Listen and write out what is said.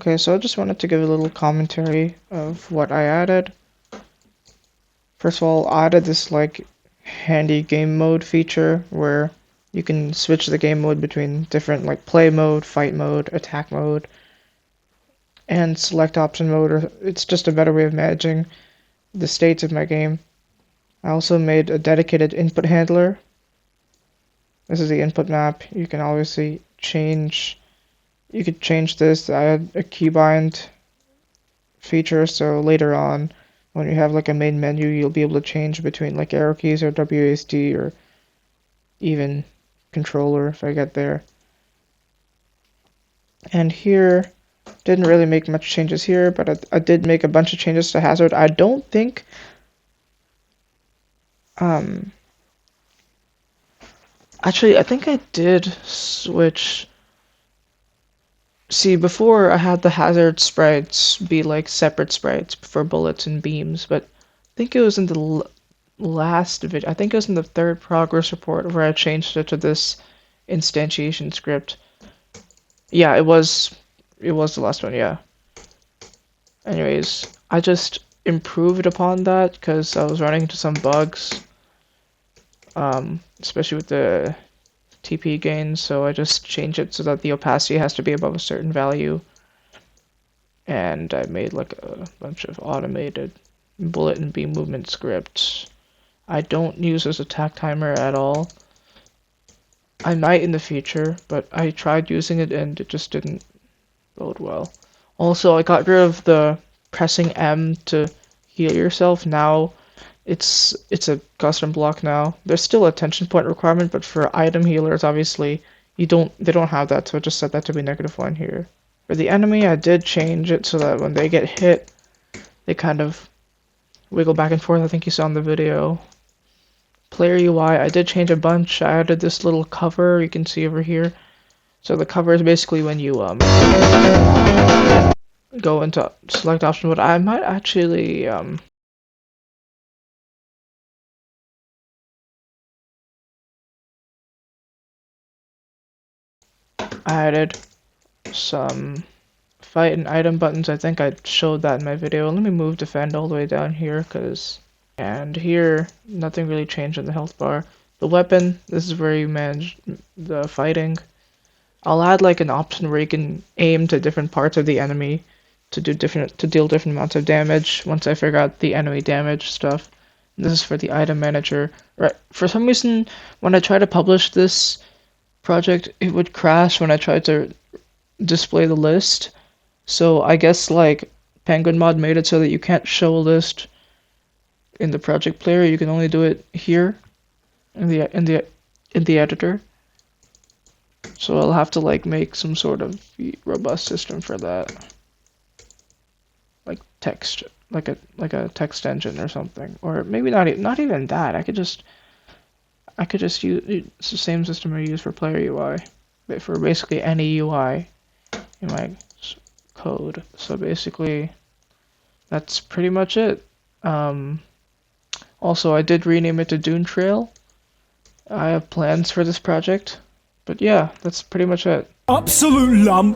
Okay, so I just wanted to give a little commentary of what I added. First of all, I added this like handy game mode feature where you can switch the game mode between different like play mode, fight mode, attack mode, and select option mode. Or it's just a better way of managing the states of my game. I also made a dedicated input handler. This is the input map. You can obviously change. You could change this. I had a keybind feature, so later on, when you have like a main menu, you'll be able to change between like arrow keys or WASD or even controller if I get there. And here, didn't really make much changes here, but I did make a bunch of changes to hazard. I don't think actually I think I did switch. See, before I had the hazard sprites be like separate sprites for bullets and beams, but I think it was in the last video. I think it was in the third progress report where I changed it to this instantiation script. Yeah, it was the last one, yeah. Anyways, I just improved upon that because I was running into some bugs, especially with the TP gain, so I just changed it so that the opacity has to be above a certain value. And I made like a bunch of automated bullet and beam movement scripts. I don't use this attack timer at all. I might in the future, but I tried using it and it just didn't bode well. Also, I got rid of the pressing M to heal yourself. Now it's a custom block now. There's still a tension point requirement, but for item healers, obviously, they don't have that, so I just set that to be -1 here. For the enemy, I did change it so that when they get hit, they kind of wiggle back and forth. I think you saw in the video. Player UI, I did change a bunch. I added this little cover you can see over here. So the cover is basically when you go into select option, but I might actually I added some fight and item buttons. I think I showed that in my video. Let me move defend all the way down here, and here nothing really changed in the health bar. The weapon, this is where you manage the fighting. I'll add like an option where you can aim to different parts of the enemy to deal different amounts of damage once I figure out the enemy damage stuff. This is for the item manager. Right. For some reason, when I try to publish this project, it would crash when I tried to display the list. So I guess like Penguin Mod made it so that you can't show a list in the project player. You can only do it here in the editor. So I'll have to like make some sort of robust system for that, like text, like a text engine or something, or maybe not even that. I could just use it's the same system I use for player UI, but for basically any UI in my code. So basically, that's pretty much it. Also, I did rename it to Dune Trail. I have plans for this project. But yeah, that's pretty much it. Absolute lump.